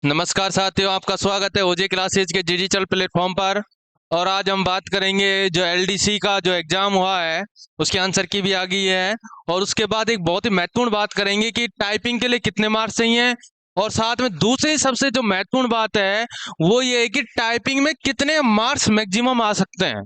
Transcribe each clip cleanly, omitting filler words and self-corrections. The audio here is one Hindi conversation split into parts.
नमस्कार साथियों, आपका स्वागत है ओजे क्लासेज के डिजिटल प्लेटफॉर्म पर। और आज हम बात करेंगे जो एलडीसी का जो एग्जाम हुआ है उसके आंसर की भी आ गई है। और उसके बाद एक बहुत ही महत्वपूर्ण बात करेंगे कि टाइपिंग के लिए कितने मार्क्स चाहिए। और साथ में दूसरी सबसे जो महत्वपूर्ण बात है वो ये है कि टाइपिंग में कितने मार्क्स मैक्सिमम आ सकते हैं।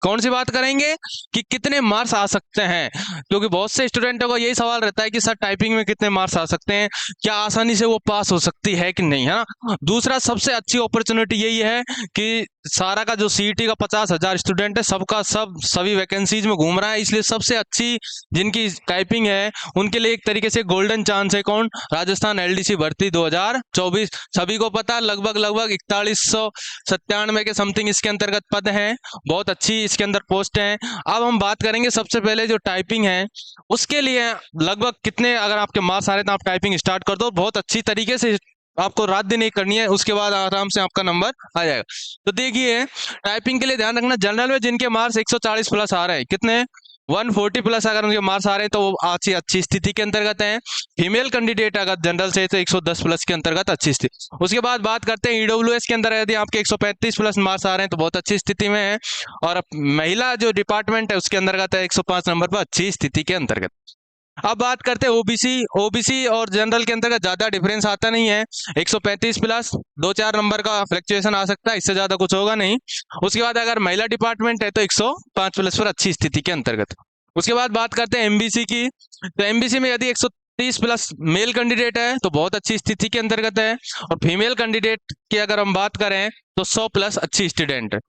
कौन सी बात करेंगे कि कितने मार्क्स आ सकते हैं, क्योंकि बहुत से स्टूडेंटों का यही सवाल रहता है कि सर टाइपिंग में कितने मार्क्स आ सकते हैं, क्या आसानी से वो पास हो सकती है कि नहीं, है ना। दूसरा सबसे अच्छी अपॉर्चुनिटी यही है कि सारा का जो सीईटी का 50,000 स्टूडेंट है सबका सब सभी वैकेंसीज में घूम रहा है, इसलिए सबसे अच्छी जिनकी टाइपिंग है उनके लिए एक तरीके से गोल्डन चांस है। कौन? राजस्थान एलडीसी भर्ती 2024। सभी को पता लगभग लगभग 4197 के समथिंग इसके अंतर्गत पद हैं। बहुत अच्छी इसके अंदर पोस्ट हैं। अब हम बात करेंगे सबसे पहले जो टाइपिंग है उसके लिए लगभग कितने अगर आपके मार्क्स आ रहे हैं तो आप टाइपिंग स्टार्ट कर दो। बहुत अच्छी तरीके से आपको रात दिन नहीं करनी है, उसके बाद आराम से आपका नंबर आ जाएगा। तो देखिए टाइपिंग के लिए ध्यान रखना, जनरल में जिनके मार्क्स 140 प्लस आ रहे हैं, कितने 140 प्लस अगर उनके मार्क्स आ रहे हैं तो वो अच्छी अच्छी स्थिति के अंतर्गत हैं। फीमेल कैंडिडेट अगर जनरल से तो 110 प्लस के अंतर्गत अच्छी स्थिति। उसके बाद बात करते हैं ईडब्ल्यूएस के अंदर यदि आपके 135 प्लस मार्क्स आ रहे हैं तो बहुत अच्छी स्थिति में है। और महिला जो डिपार्टमेंट है उसके अंतर्गत है 105 नंबर पर अच्छी स्थिति के अंतर्गत। अब बात करते हैं ओबीसी। ओबीसी और जनरल के अंतर्गत ज्यादा डिफरेंस आता नहीं है, 135 प्लस 2-4 नंबर का फ्लक्चुएशन आ सकता है, इससे ज्यादा कुछ होगा नहीं। उसके बाद अगर महिला डिपार्टमेंट है तो 105 प्लस पर अच्छी स्थिति के अंतर्गत। उसके बाद बात करते हैं एमबीसी की। तो एमबीसी में यदि 130 प्लस मेल कैंडिडेट है तो बहुत अच्छी स्थिति के अंतर्गत है। और फीमेल कैंडिडेट की अगर हम बात करें तो 100 प्लस अच्छी स्टूडेंट है,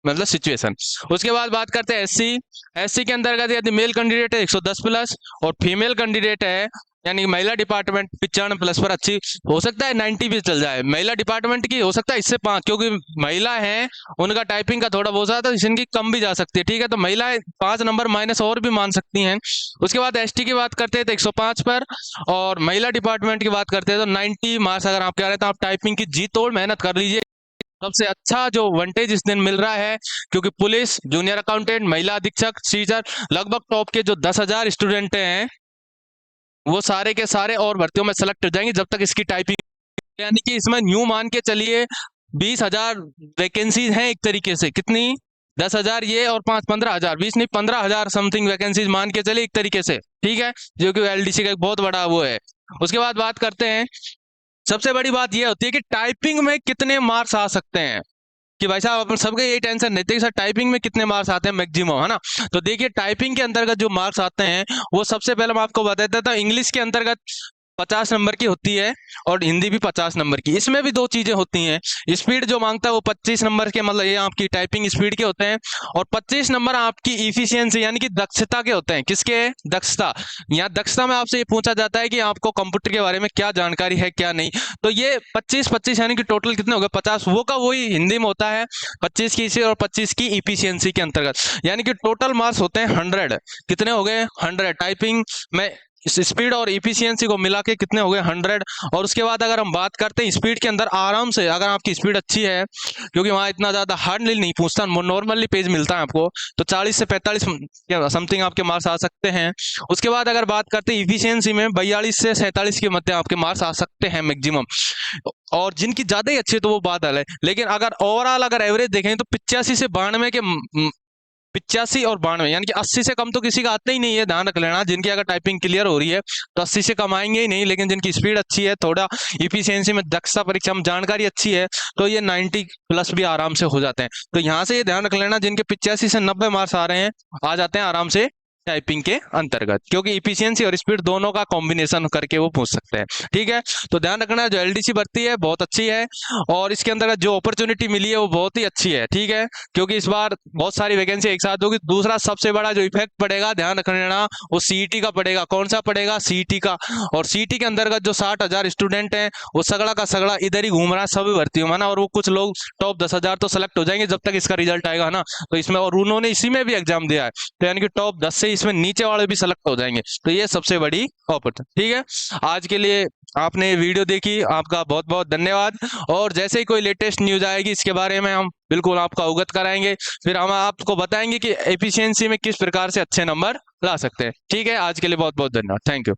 मतलब सिचुएशन। उसके बाद बात करते हैं एससी। एससी के अंतर्गत यदि मेल कैंडिडेट है 110 प्लस और फीमेल कैंडिडेट है यानी कि महिला डिपार्टमेंट 95 प्लस पर अच्छी, हो सकता है 90 भी चल जाए। महिला डिपार्टमेंट की हो सकता है इससे 5, क्योंकि महिला है उनका टाइपिंग का थोड़ा बहुत तो इनकी कम भी जा सकती है, ठीक है। तो महिलाएं 5 नंबर माइनस और भी मान सकती हैं। उसके बाद एसटी की बात करते हैं तो 105 पर, और महिला डिपार्टमेंट की बात करते हैं तो 90 मार्क्स अगर आप कह रहे हैं तो आप टाइपिंग की जी तोड़ मेहनत कर लीजिए। सबसे अच्छा जो वंटेज इस दिन मिल रहा है, क्योंकि पुलिस, जूनियर अकाउंटेंट, महिला अधीक्षक, टीचर, लगभग टॉप के जो 10,000 स्टूडेंट हैं वो सारे के सारे और भर्तियों में सेलेक्ट हो जाएंगे जब तक इसकी टाइपिंग, यानी कि इसमें न्यू मान के चलिए 20,000 वैकेंसीज हैं एक तरीके से। कितनी? 10,000 ये और 15,000, 20 नहीं 15,000 समथिंग वैकेंसीज मान के चलिए एक तरीके से, ठीक है, जो कि एलडीसी का एक बहुत बड़ा वो है। उसके बाद बात करते हैं, सबसे बड़ी बात यह होती है कि टाइपिंग में कितने मार्क्स आ सकते हैं। कि भाई साहब अपन सबके यही टेंशन रहती है कि सर टाइपिंग में कितने मार्क्स आते हैं मैक्सिमम, है ना। तो देखिए टाइपिंग के अंतर्गत जो मार्क्स आते हैं वो सबसे पहले मैं आपको बता देता था, इंग्लिश के अंतर्गत 50 नंबर की होती है और हिंदी भी 50 नंबर की। इसमें भी दो चीजें होती हैं, स्पीड जो मांगता है वो 25 नंबर के, मतलब ये आपकी टाइपिंग स्पीड के होते हैं। और 25 नंबर आपकी इफिशियंसी यानी कि दक्षता के होते हैं। किसके? दक्षता। यहाँ दक्षता में आपसे ये पूछा जाता है कि आपको कंप्यूटर के बारे में क्या जानकारी है क्या नहीं। तो ये 25-25 यानी कि टोटल कितने हो गए 50, वो का वही हिंदी में होता है 25 की इसी और 25 की इफिशियंसी के अंतर्गत, यानी कि टोटल मार्क्स होते हैं 100। कितने हो गए? 100। टाइपिंग में इस स्पीड और इफिशियंसी को मिला के कितने हो गए? 100। और उसके बाद अगर हम बात करते हैं स्पीड के अंदर, आराम से अगर आपकी स्पीड अच्छी है, क्योंकि वहां इतना ज्यादा हार्डली नहीं पूछता, नॉर्मली पेज मिलता है आपको, तो 40 से 45 समथिंग आपके मार्क्स आ सकते हैं। उसके बाद अगर बात करते हैं इफिशियंसी में 42 से 47 के मध्य आपके मार्क्स आ सकते हैं मैक्सिमम। और जिनकी ज्यादा ही अच्छी है तो वो बात अलग है, लेकिन अगर ओवरऑल अगर एवरेज देखें तो 85 से 92 के 85 और 92 यानी कि 80 से कम तो किसी का आता ही नहीं है। ध्यान रख लेना, जिनकी अगर टाइपिंग क्लियर हो रही है तो 80 से कम आएंगे ही नहीं, लेकिन जिनकी स्पीड अच्छी है, थोड़ा इफिशियंसी में, दक्षता परीक्षा में जानकारी अच्छी है, तो ये 90 प्लस भी आराम से हो जाते हैं। तो यहाँ से ये ध्यान रख लेना, जिनके 85 से 90 मार्क्स आ रहे हैं आ जाते हैं आराम से टाइपिंग के अंतर्गत, क्योंकि इफिशियंसी और स्पीड दोनों का कॉम्बिनेशन करके वो पूछ सकते हैं, ठीक है। तो ध्यान रखना, जो एलडीसी भर्ती है बहुत अच्छी है और इसके अंतर्गत जो अपॉर्चुनिटी मिली है वो बहुत ही अच्छी है, ठीक है, क्योंकि इस बार बहुत सारी वैकेंसी एक साथ होगी। दूसरा सबसे बड़ा जो इफेक्ट पड़ेगा, ध्यान रख लेना, वो सीईटी का पड़ेगा। कौन सा पड़ेगा? सीईटी का। और सीईटी के अंतर्गत जो 60,000 स्टूडेंट हैं वो सगड़ा का सगड़ा इधर ही घूम रहा है सभी भर्तियों में ना, और वो कुछ लोग टॉप 10,000 तो सेलेक्ट हो जाएंगे जब तक इसका रिजल्ट आएगा ना। तो इसमें, और उन्होंने इसी में भी एग्जाम दिया है, तो यानी कि टॉप 10 से इसमें नीचे वाले भी सेलेक्ट हो जाएंगे। तो ये सबसे बड़ी अपॉर्चुनिटी, ठीक है। आज के लिए आपने वीडियो देखी, आपका बहुत बहुत धन्यवाद। और जैसे ही कोई लेटेस्ट न्यूज आएगी इसके बारे में हम बिल्कुल आपको अवगत कराएंगे, फिर हम आपको बताएंगे कि एफिशिएंसी में किस प्रकार से अच्छे नंबर ला सकते हैं, ठीक है। आज के लिए बहुत बहुत धन्यवाद, थैंक यू।